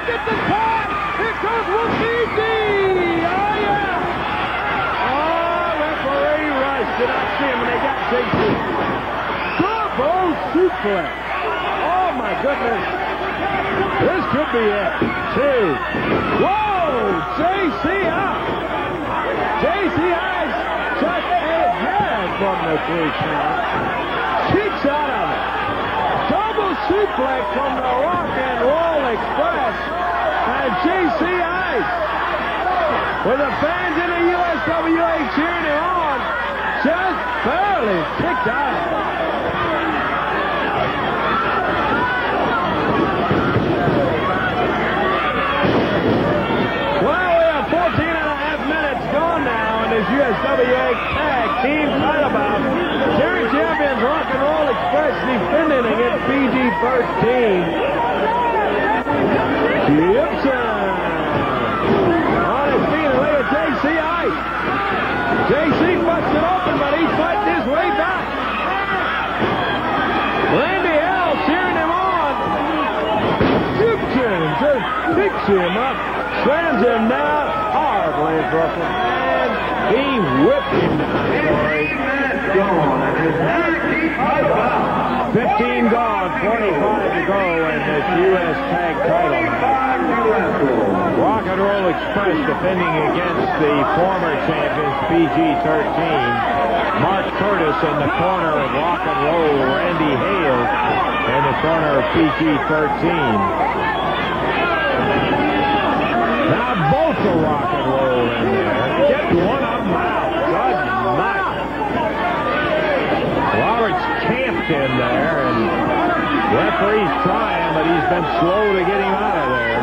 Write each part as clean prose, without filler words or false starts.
gets the tag. Here comes Wolfie D. Oh, yeah. Oh, referee Rush did not see him when they got JC. Double suplex. Oh, my goodness. This could be it. 2. Whoa, JC out. JC Ice just again from the 3 count. Kicks out of it. Double suplex from the Rock and Roll Express. And JC Ice, with the fans in the USWA cheering him on, just barely kicked out of it. Well, we have 14 and a half minutes gone now in this USWA Tag Team title bout. Cherry Champions Rock and Roll Express defending against PG-13. Gibson on his feet and lay at JC Ice. JC busts it open, but he's fighting his way back. Randy L cheering him on. Gibson just picks him up, slams him down hard, Lane Brooklyn, and he whipped him down. 15 gone, 45 to go in this U.S. Tag title match. Rock and Roll Express defending against the former champions, PG-13. Mark Curtis in the corner of Rock and Roll, Randy Hale in the corner of PG-13. Now both are Rock and Roll in there. Get one of them out. Good night. Roberts camped in there, and referee's trying, but he's been slow to get him out of there.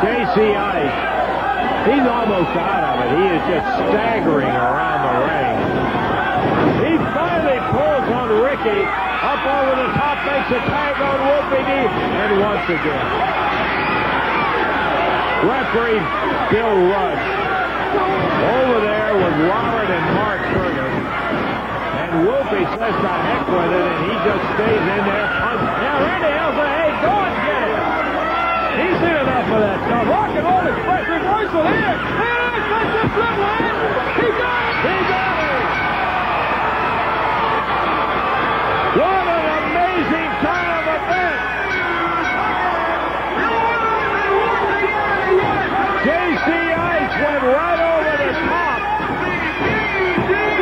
JC Ice, he's almost out of it. He is just staggering around the ring. He finally pulls on Ricky, up over the top, makes a tag on Wolfie D, and once again, referee Bill Rush over there with Robert and Mark Curtis. Wolfie says to heck with it, and he just stays in there. Now Randy Hale said, hey, go and get it. He's seen enough of that stuff. Rock and Roll Express reversal here. Here it is, that's the flip line. He got it. He got it. What an amazing kind of event. JC Ice went right over the top.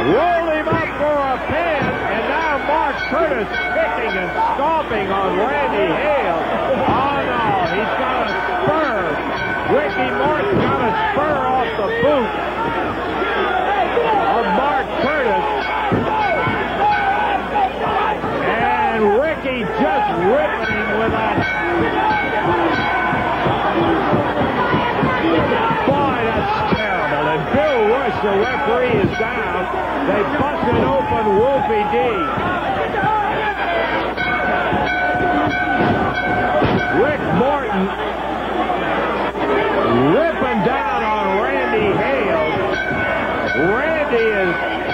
Rolled him up for a pin, and now Mark Curtis kicking and stomping on Randy Hale. Oh no, he's got a spur. Ricky Morton got a spur off the boot of Mark Curtis. And Ricky just ripping him with that. Boy, that's terrible. And Bill Rush, the referee, is down. They busted open Wolfie D. Rick Morton ripping down on Randy Hale. Randy is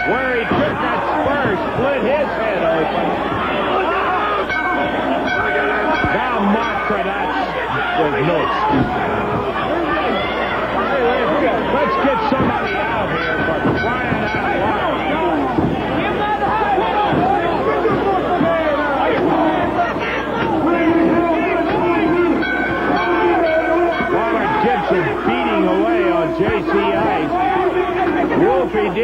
where he took that spur, split his head open. Now Mark Curtis with no excuse. Let's get somebody out here for crying out loud. Robert Gibson beating away on JC Ice. Wolfie D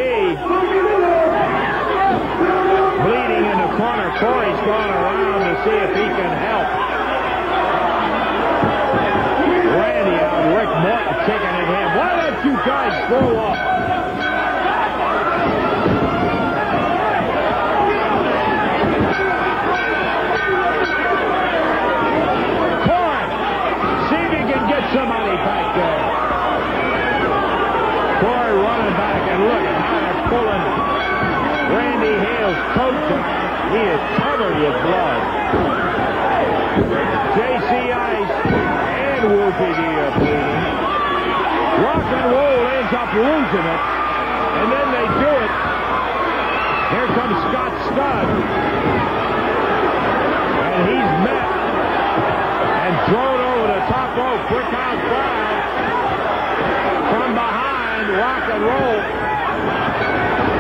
bleeding in the corner. Corey's gone around to see if he can help. Randy out, Rick Morton kicking at him. Why don't you guys grow up? Corey, see if you can get somebody back there. Corey running back, and look at how they're pulling Randy Hale's coat around. He is covered with blood. JC Ice and Wolfie D are bleeding. Rock and Roll ends up losing it, and then they do it. Here comes Scott Studd, and he's met and thrown over the top spoke. Brickhouse Brown from behind, rock and roll.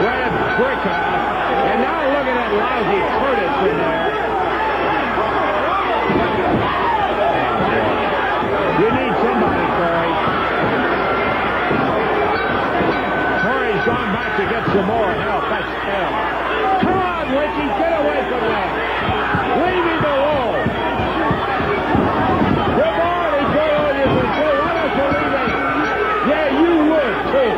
Grabs Brickhouse. And now looking at lousy Curtis in there. You need somebody, Corey. Corey's gone back to get some more help. That's hell. Come on, Ricky, get away from that. Leave him alone. You've already put all you can do. Why don't you leave it? Yeah, you would, too.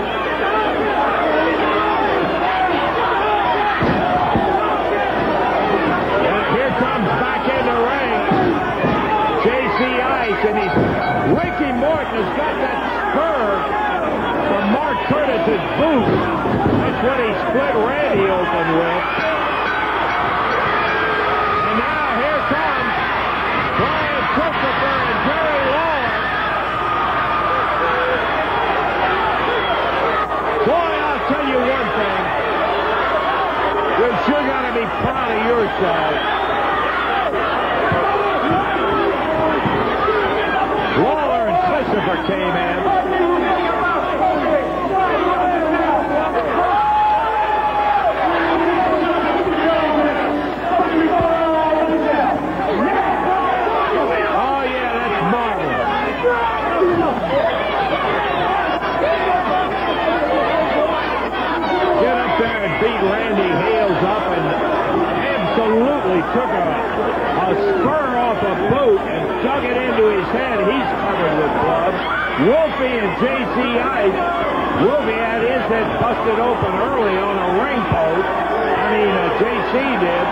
And here comes back in the ring J.C. Ice, and Ricky Morton has got that spur from Mark Curtis's boot. That's what he split Randy open with. And now here comes Brian Christopher and Jerry Lawler. Boy, I'll tell you one thing. You're sure got to be proud of yourself. Lawler and Christopher came in. Oh, yeah, that's marvelous. Get up there and beat Randy Hales up and absolutely took a spur off a boot and dug it into his head. He's covered with blood. Wolfie and J.C. Ice. Wolfie had his head busted open early on a ring post. J.C. did.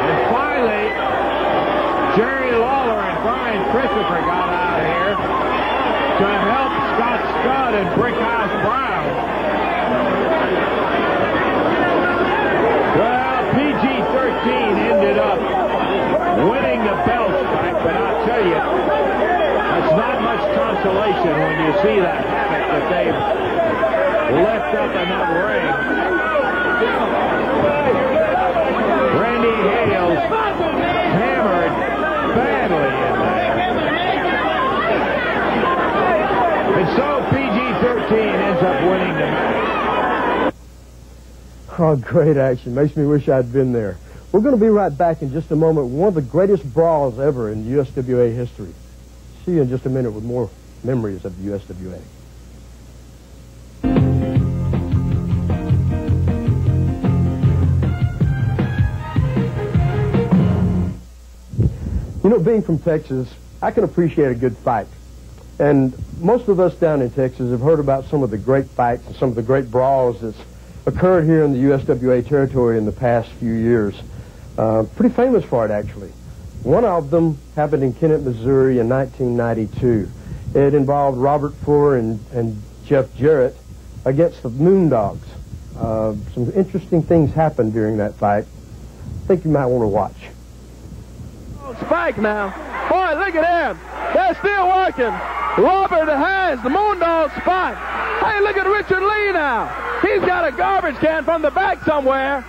And finally, Jerry Lawler and Brian Christopher got out of here to help Scott Studd and Brickhouse Brown. Well, PG-13 ended up winning the belt strike, but I'll tell you, that's not much consolation when you see the havoc that they've left up in that ring. Randy Hales hammered badly in there. And so PG-13 ends up winning the match. Oh, great action. Makes me wish I'd been there. We're going to be right back in just a moment with one of the greatest brawls ever in USWA history. See you in just a minute with more memories of the USWA. You know, being from Texas, I can appreciate a good fight. And most of us down in Texas have heard about some of the great fights and some of the great brawls that's occurred here in the USWA territory in the past few years. Pretty famous for it, actually. One of them happened in Kennett, Missouri in 1992. It involved Robert Fuller and Jeff Jarrett against the Moondogs. Some interesting things happened during that fight. I think you might want to watch. Spike now. Boy, look at him. They're still working. Robert has the Moondog Spike. Hey, look at Richard Lee now. He's got a garbage can from the back somewhere.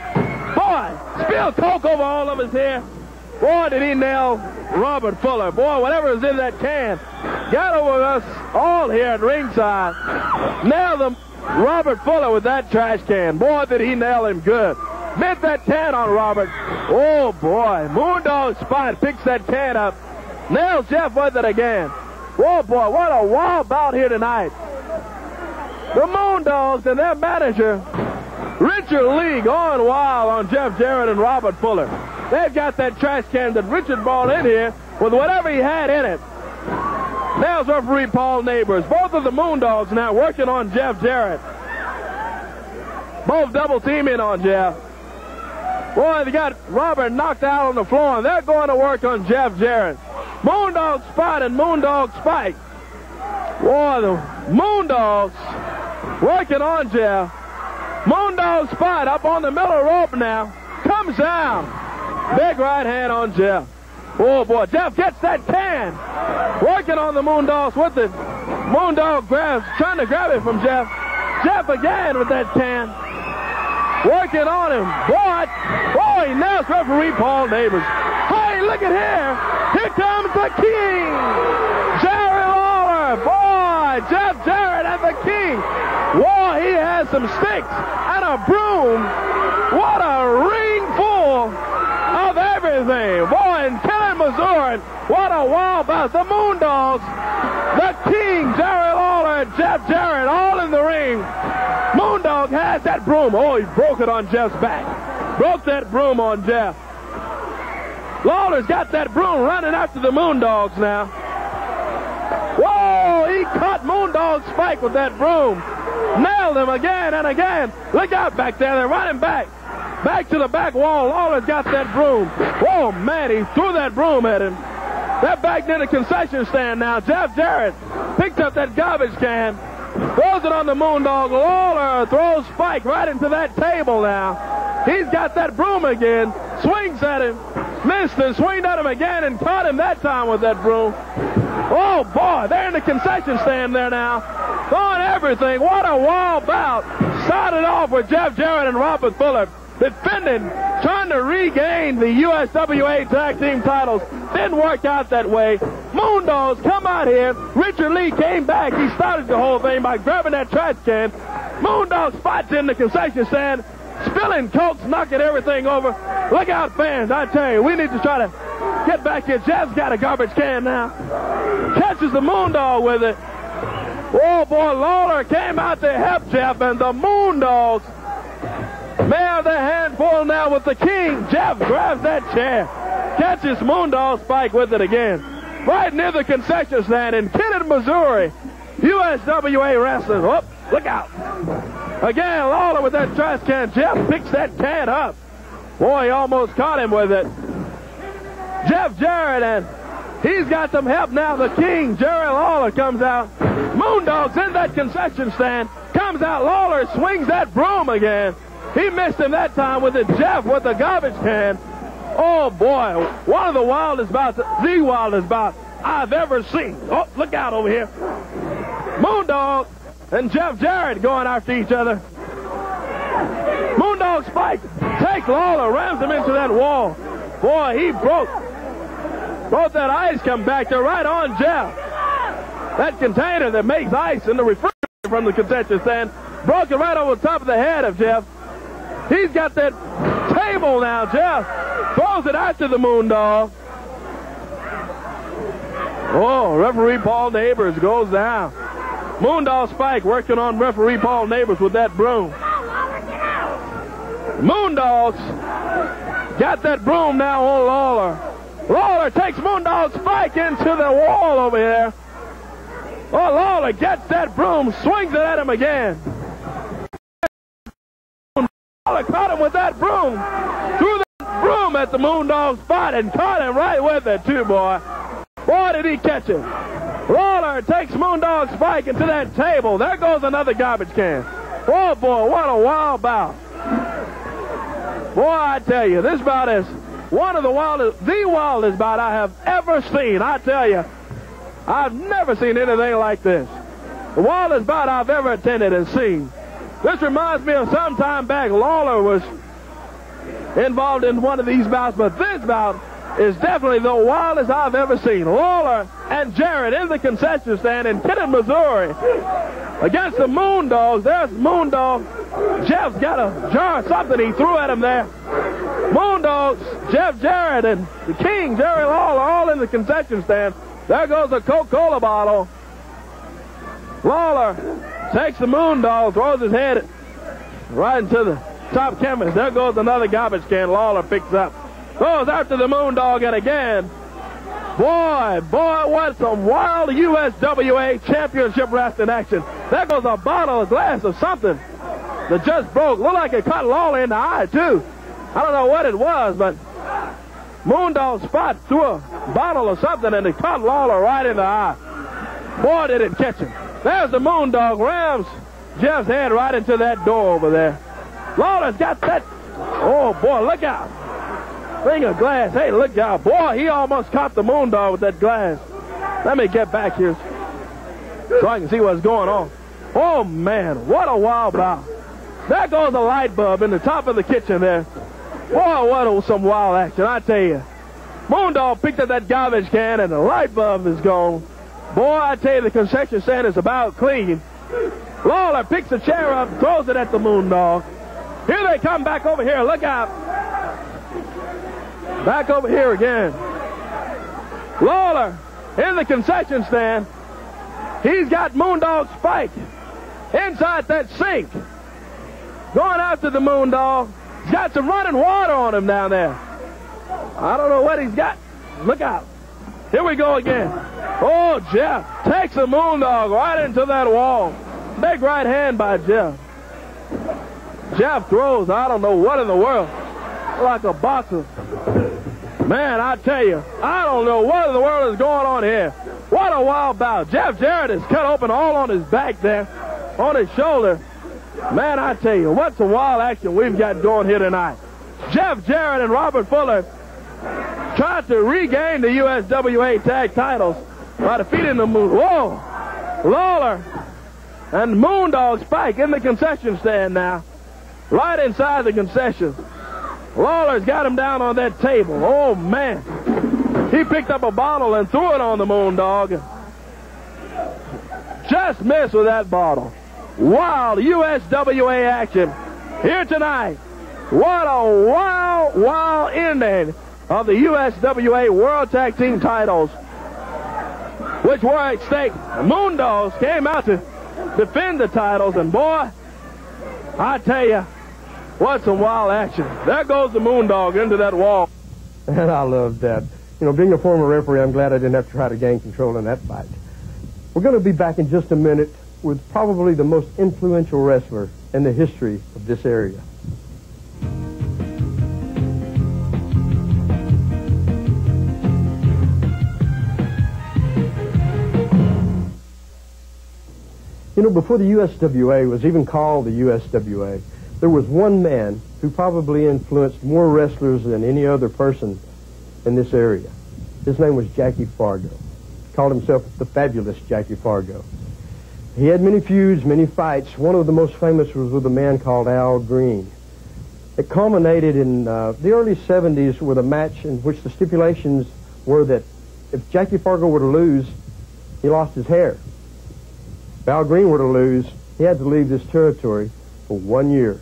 Boy, spilled Coke over all of his hair. Boy, did he nail Robert Fuller. Boy, whatever was in that can got over us all here at ringside. Nailed him, Robert Fuller, with that trash can. Boy, did he nail him good. Bent that can on Robert. Oh, boy. Moondog Spot picks that can up. Nails Jeff with it again. Oh, boy, what a wild bout here tonight. The Moondogs and their manager, Richard Lee, going wild on Jeff Jarrett and Robert Fuller. They've got that trash can that Richard brought in here with whatever he had in it. Nails referee Paul Neighbors. Both of the Moondogs now working on Jeff Jarrett. Both double teaming on Jeff. Boy, they got Robert knocked out on the floor, and they're going to work on Jeff Jarrett. Moondog Spot and Moondog Spike. Boy, the Moondogs working on Jeff. Moondog Spot up on the middle rope now. Comes down. Big right hand on Jeff. Oh, boy. Jeff gets that can. Working on the Moondogs with it. Moondog trying to grab it from Jeff. Jeff again with that can. Working on him. Boy, he nails referee Paul Neighbors. Hey, look at here. Here comes the King, Jerry Lawler. Boy, Jeff Jarrett and the King. Boy, he has some sticks and a broom. What a ring full of everything. Boy, in Killen, Missouri, what a wild bout. The Moondogs, the King, Jerry Lawler, and Jeff Jarrett all in the ring. Moondog has that broom. Oh, he broke it on Jeff's back. Broke that broom on Jeff. Lawler's got that broom running after the Moondogs now. Whoa, he caught Moondog Spike with that broom. Nailed him again and again. Look out back there. They're running back. Back to the back wall. Lawler's got that broom. Whoa, man, he threw that broom at him. They're back near the concession stand now. Jeff Jarrett picked up that garbage can. Throws it on the Moondog. Lawler throws Spike right into that table now. He's got that broom again. Swings at him. Missed and swinged at him again and caught him that time with that broom. Oh, boy, they're in the concession stand there now. Throwing everything. What a wild bout. Started off with Jeff Jarrett and Robert Fuller defending, trying to regain the USWA tag team titles. Didn't work out that way. Moondogs come out here. Richard Lee came back. He started the whole thing by grabbing that trash can. Moondog spots in the concession stand, spilling cokes, knocking everything over. Look out, fans. I tell you, we need to try to get back here. Jeff's got a garbage can now. Catches the Moondog with it. Oh, boy, Lawler came out to help Jeff, and the Moondogs may have their hand full now with the King. Jeff grabs that chair. Catches Moondog Spike with it again. Right near the concession stand in Killen, Missouri. USWA wrestling. Oh, look out. Again, Lawler with that trash can. Jeff picks that can up. Boy, he almost caught him with it. Jeff Jarrett, and he's got some help now. The King, Jerry Lawler, comes out. Moondog's in that concession stand. Comes out. Lawler swings that broom again. He missed him that time with it. Jeff with the garbage can. Oh, boy. One of the wildest bouts, the wildest bout I've ever seen. Oh, look out over here. Moondog and Jeff Jarrett going after each other. Moondog Spike takes Lawler, rams him into that wall. Boy, he broke that ice come back there right on Jeff. That container that makes ice in the refrigerator from the concession stand broke it right over the top of the head of Jeff. He's got that table now, Jeff. Throws it after the Moondog. Oh, referee Paul Neighbors goes down. Moondog Spike working on referee Paul Neighbors with that broom. Moondogs got that broom now on Lawler. Lawler takes Moondog Spike into the wall over here. Oh, Lawler gets that broom, swings it at him again. Lawler caught him with that broom. Threw that broom at the Moondog spot and caught him right with it, too, boy. Boy, did he catch him. Lawler takes Moondog Spike into that table. There goes another garbage can. Oh, boy, what a wild bout. Boy, I tell you, this bout is one of the wildest bout I have ever seen. I tell you, I've never seen anything like this. The wildest bout I've ever attended and seen. This reminds me of some time back, Lawler was involved in one of these bouts, but this bout is definitely the wildest I've ever seen. Lawler and Jarrett in the concession stand in Killen, Missouri against the Moondogs. There's Moondog. Jeff's got a jar of something he threw at him there. Moondogs, Jeff Jarrett, and the King, Jerry Lawler, all in the concession stand. There goes a Coca-Cola bottle. Lawler takes the Moondog, throws his head right into the top canvas. There goes another garbage can Lawler picks up. Goes after the Moondog, and again, boy, what some wild USWA championship wrestling action. There goes a bottle, a glass of something that just broke. Looked like it caught Lawler in the eye, too. I don't know what it was, but Moondog Spot threw a bottle of something, and it caught Lawler right in the eye. Boy, did it catch him. There's the Moondog, rams Jeff's head right into that door over there. Lawler's got that. Oh, boy, look out. Thing of glass. Hey, look out. Boy, he almost caught the Moondog with that glass. Let me get back here so I can see what's going on. Oh, man, what a wild bout. There goes a light bulb in the top of the kitchen there. Boy, what some wild action, I tell you. Moondog picked up that garbage can, and the light bulb is gone. Boy, I tell you, the concession stand is about clean. Lawler picks the chair up, throws it at the Moondog. Here they come back over here. Look out. Back over here again. Lawler in the concession stand. He's got Moondog Spike inside that sink. Going after the Moondog. He's got some running water on him down there. I don't know what he's got. Look out. Here we go again. Oh, Jeff takes the Moondog right into that wall. Big right hand by Jeff. Jeff throws, I don't know what in the world, like a boxer. Man, I tell you, I don't know what in the world is going on here. What a wild bout. Jeff Jarrett is cut open all on his back there, on his shoulder. Man, I tell you, what's the wild action we've got going here tonight. Jeff Jarrett and Robert Fuller tried to regain the USWA tag titles by defeating the Moon. Whoa! Lawler and Moondog Spike in the concession stand now. Right inside the concession. Lawler's got him down on that table. Oh, man. He picked up a bottle and threw it on the Moondog. Just missed with that bottle. Wild USWA action here tonight. What a wild, wild ending of the USWA World Tag Team titles, which were at stake. The Moondogs came out to defend the titles, and boy, I tell you, what some wild action. There goes the Moondog into that wall. And I love that. You know, being a former referee, I'm glad I didn't have to try to gain control in that fight. We're going to be back in just a minute with probably the most influential wrestler in the history of this area. You know, before the USWA was even called the USWA, there was one man who probably influenced more wrestlers than any other person in this area. His name was Jackie Fargo. He called himself the Fabulous Jackie Fargo. He had many feuds, many fights. One of the most famous was with a man called Al Green. It culminated in the early 70s with a match in which the stipulations were that if Jackie Fargo were to lose, he lost his hair. If Al Green were to lose, he had to leave this territory for 1 year.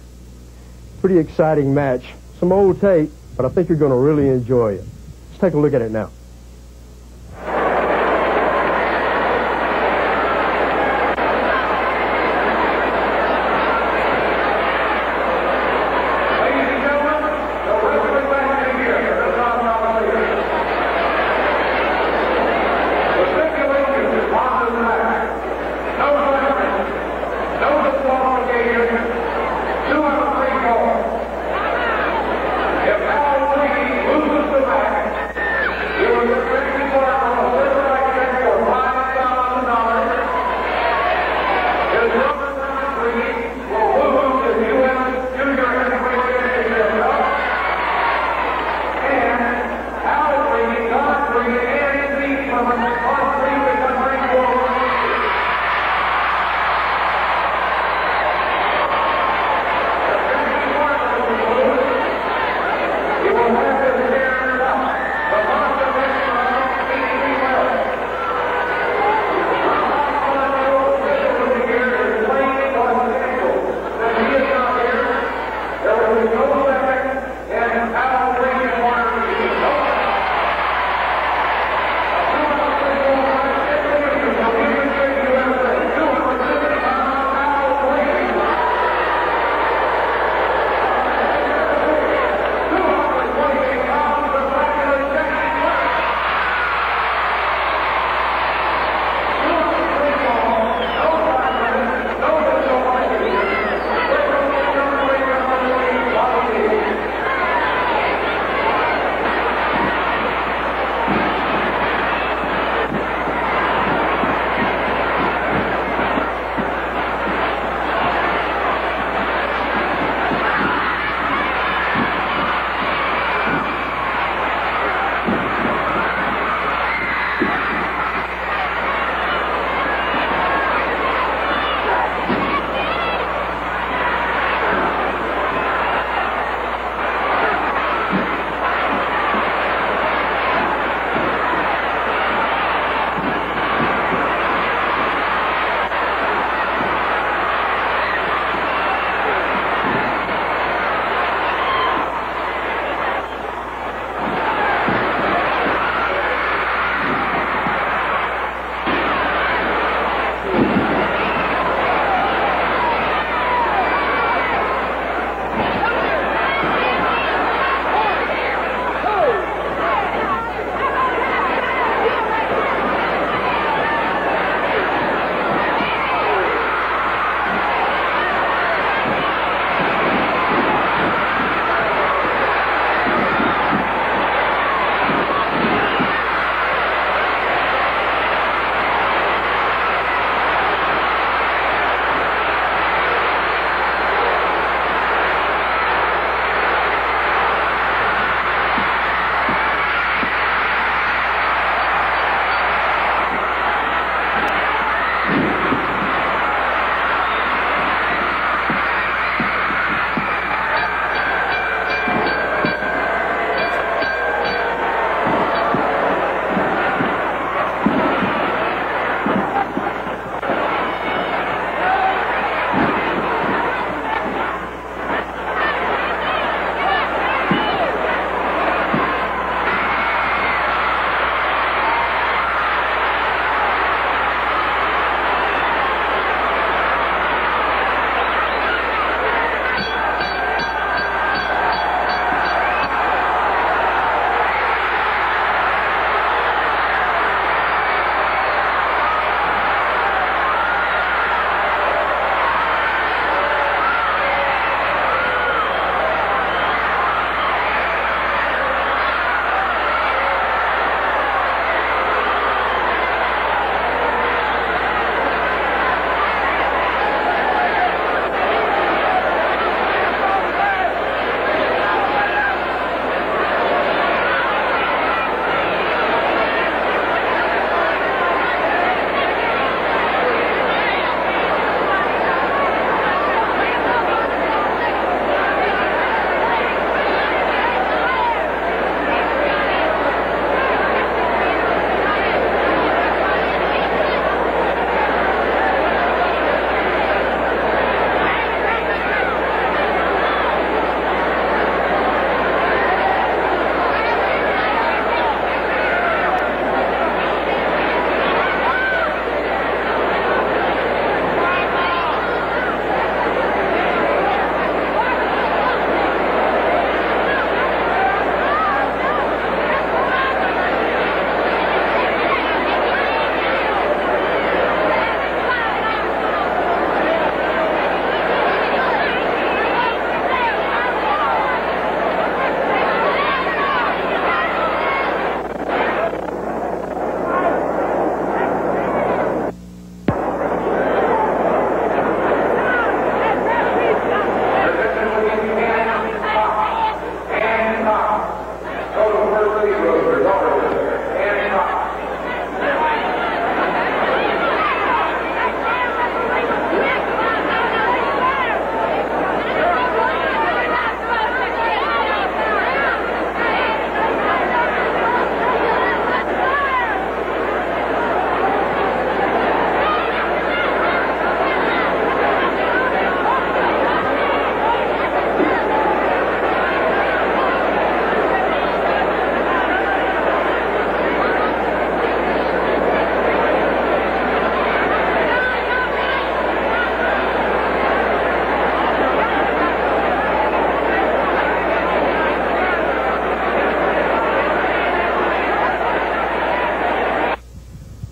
Pretty exciting match. Some old tape, but I think you're going to really enjoy it. Let's take a look at it now. If Al Green loses the match,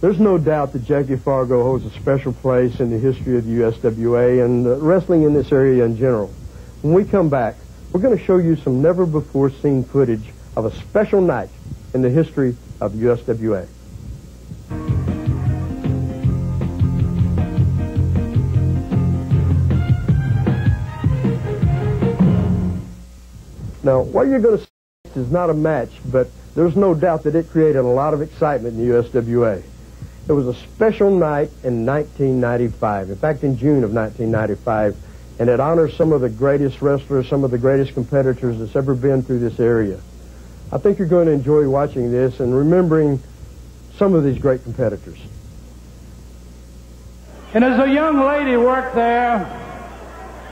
There's no doubt that Jackie Fargo holds a special place in the history of the USWA and wrestling in this area in general. When we come back, we're going to show you some never-before-seen footage of a special night in the history of the USWA. Now, what you're going to see is not a match, but there's no doubt that it created a lot of excitement in the USWA. It was a special night in 1995, in fact, in June of 1995, and it honors some of the greatest wrestlers, some of the greatest competitors that's ever been through this area. I think you're going to enjoy watching this and remembering some of these great competitors. And as a young lady worked there,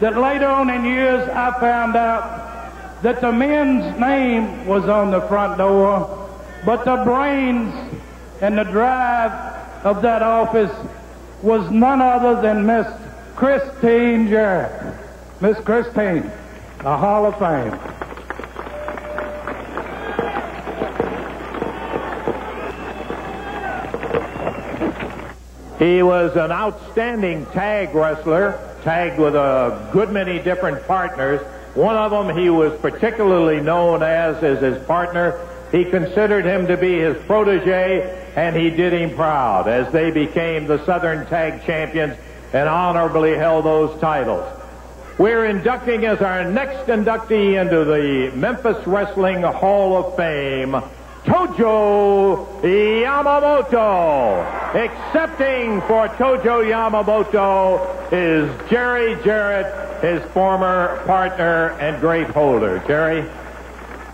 that later on in years I found out that the men's name was on the front door, but the brains and the drive of that office was none other than Miss Christine Jarrett. Miss Christine, a Hall of Fame. He was an outstanding tag wrestler, tagged with a good many different partners. One of them he was particularly known as his partner. He considered him to be his protege, and he did him proud as they became the Southern Tag Champions and honorably held those titles. We're inducting as our next inductee into the Memphis Wrestling Hall of Fame, Tojo Yamamoto. Accepting for Tojo Yamamoto is Jerry Jarrett, his former partner and great holder. Jerry?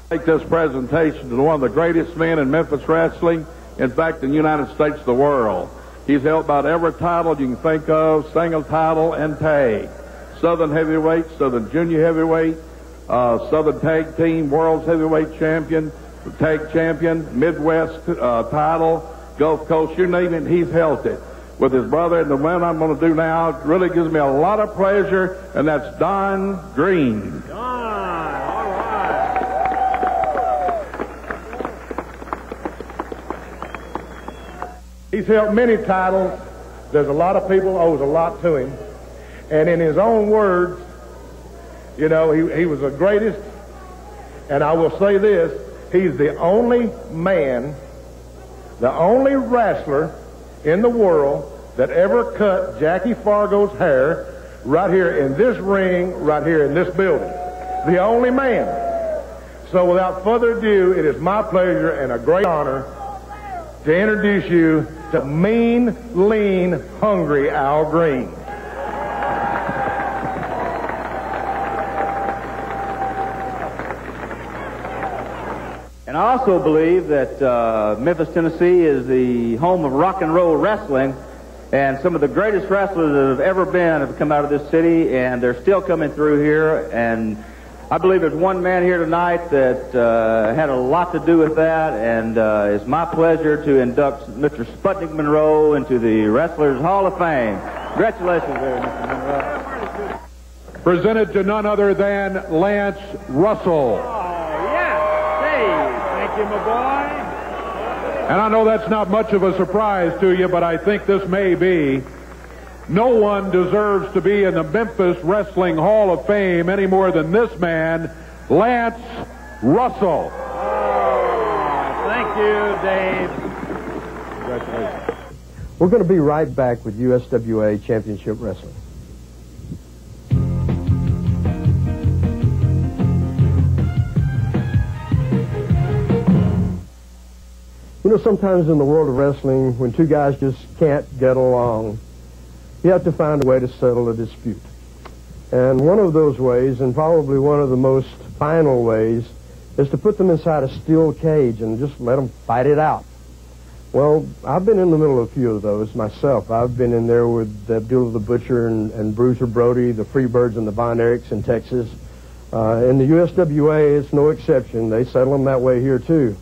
Take this presentation to one of the greatest men in Memphis wrestling, in fact, in the United States, the world. He's held about every title you can think of, single title and tag. Southern heavyweight, Southern junior heavyweight, Southern tag team, world's heavyweight champion, tag champion, Midwest title, Gulf Coast, you name it, he's held it. With his brother, and the one I'm going to do now really gives me a lot of pleasure, and that's Don Green. Don, all right. He's held many titles. There's a lot of people owes a lot to him. And in his own words, you know, he was the greatest. And I will say this, he's the only man, the only wrestler in the world that ever cut Jackie Fargo's hair right here in this ring, right here in this building. The only man. So without further ado, it is my pleasure and a great honor to introduce you to Mean, Lean, Hungry Al Green. And I also believe that Memphis, Tennessee is the home of rock and roll wrestling, and some of the greatest wrestlers that have ever been have come out of this city, and they're still coming through here. And I believe there's one man here tonight that had a lot to do with that, and it's my pleasure to induct Mr. Sputnik Monroe into the Wrestlers Hall of Fame. Congratulations there, Mr. Monroe. Presented to none other than Lance Russell. Thank you, my boy. And I know that's not much of a surprise to you, but I think this may be. No one deserves to be in the Memphis Wrestling Hall of Fame any more than this man, Lance Russell. Oh, thank you, Dave. Congratulations. We're going to be right back with USWA Championship Wrestling. You know, sometimes in the world of wrestling, when two guys just can't get along, you have to find a way to settle a dispute. And one of those ways, and probably one of the most final ways, is to put them inside a steel cage and just let them fight it out. Well, I've been in the middle of a few of those myself. I've been in there with Abdullah the Butcher and Bruiser Brody, the Freebirds and the Von Erichs in Texas. In the USWA, it's no exception. They settle them that way here, too.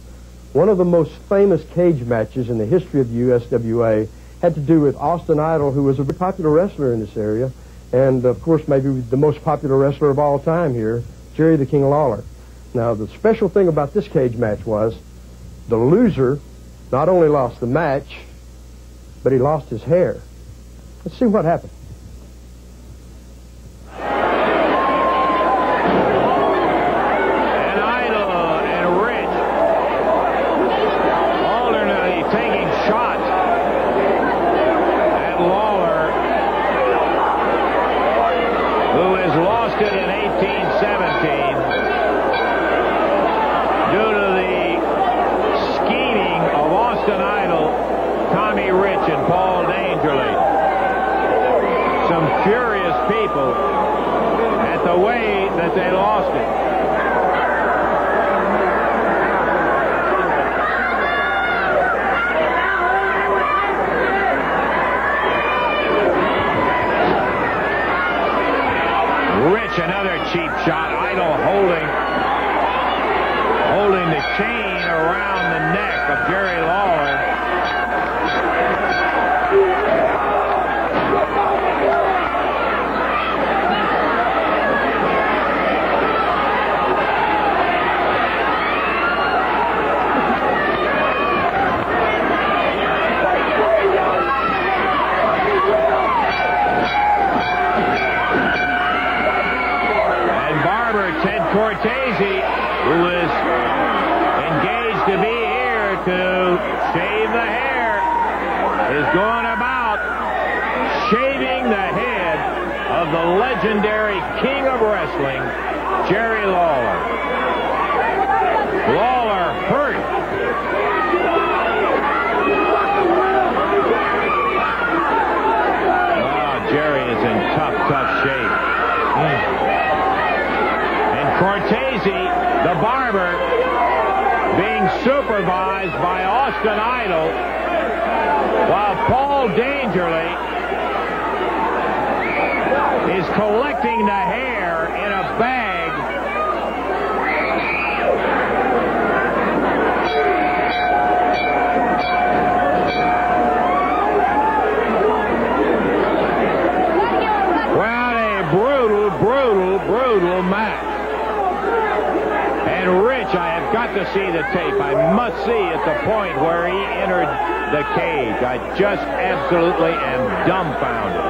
One of the most famous cage matches in the history of the USWA had to do with Austin Idol, who was a very popular wrestler in this area, and, of course, maybe the most popular wrestler of all time here, Jerry the King Lawler. Now, the special thing about this cage match was the loser not only lost the match, but he lost his hair. Let's see what happened. And Idol and Rich alternately taking shots at Lawler, who has lost it in 1817 due to the scheming of Austin Idol, Tommy Rich, and Paul Dangerly. Some furious people at the way that they lost it. Rich, another cheap shot. Idol holding the chain around the neck of Jerry Lawler. Cortese, who is engaged to be here to shave the hair, is going about shaving the head of the legendary king of wrestling, Jerry Lawler. Lawler hurt. Oh, Jerry is in tough shape. Cortese, the barber, being supervised by Austin Idol, while Paul Dangerly is collecting the hair in a bag. Well, a brutal match. And Rich, I have got to see the tape. I must see at the point where he entered the cage. I just absolutely am dumbfounded.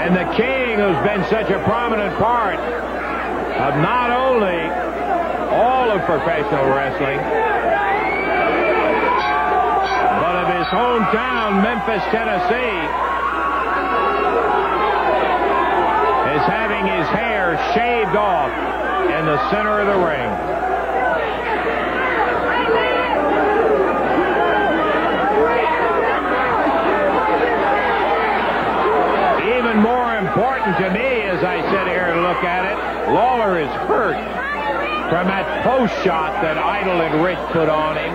And the king, who's been such a prominent part of not only all of professional wrestling, but of his hometown, Memphis, Tennessee, is having his hair shaved off in the center of the ring. Even more important to me as I sit here and look at it, Lawler is hurt from that post shot that Idol and Rich put on him.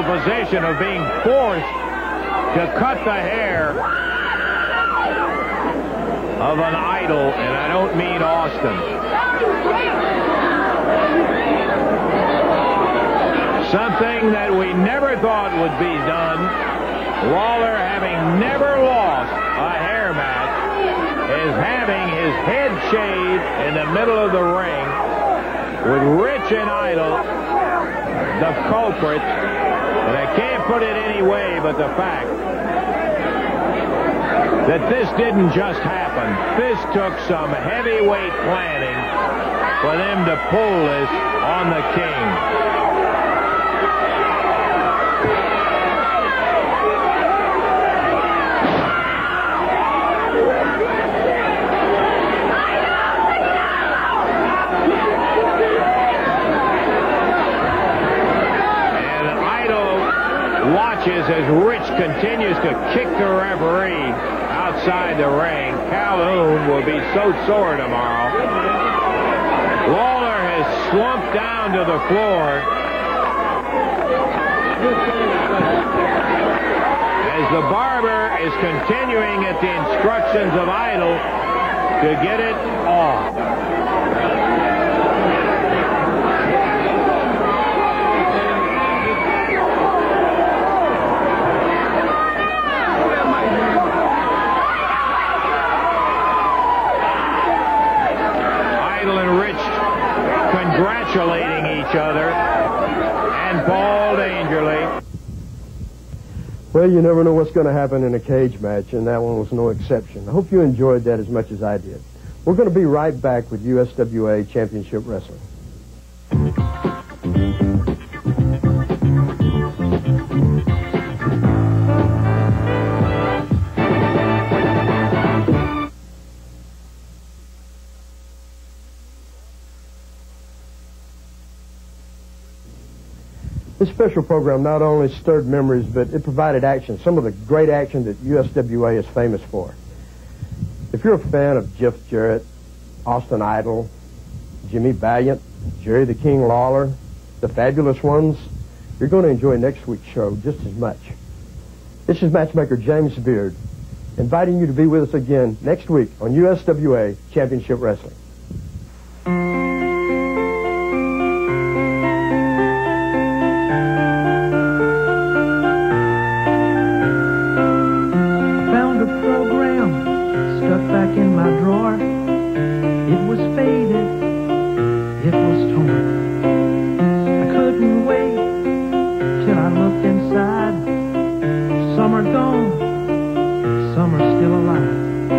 Position of being forced to cut the hair of an idol, and I don't mean Austin. Something that we never thought would be done. Lawler, having never lost a hair match, is having his head shaved in the middle of the ring with Rich and Idol, the culprits. And I can't put it any way but the fact that this didn't just happen. This took some heavyweight planning for them to pull this on the king. As Rich continues to kick the referee outside the ring. Calhoun will be so sore tomorrow. Lawler has slumped down to the floor. as the barber is continuing at the instructions of Idol to get it off. Idol and Rich congratulating each other, and Paul Dangerly. Well, you never know what's going to happen in a cage match, and that one was no exception. I hope you enjoyed that as much as I did. We're going to be right back with USWA Championship Wrestling. This special program not only stirred memories, but it provided action, some of the great action that USWA is famous for. If you're a fan of Jeff Jarrett, Austin Idol, Jimmy Valiant, Jerry the King Lawler, the Fabulous Ones, you're going to enjoy next week's show just as much. This is matchmaker James Beard, inviting you to be with us again next week on USWA Championship Wrestling. In my drawer, it was faded, it was torn. I couldn't wait till I looked inside. Some are gone, some are still alive.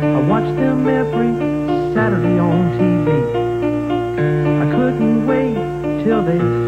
I watched them every Saturday on TV. I couldn't wait till they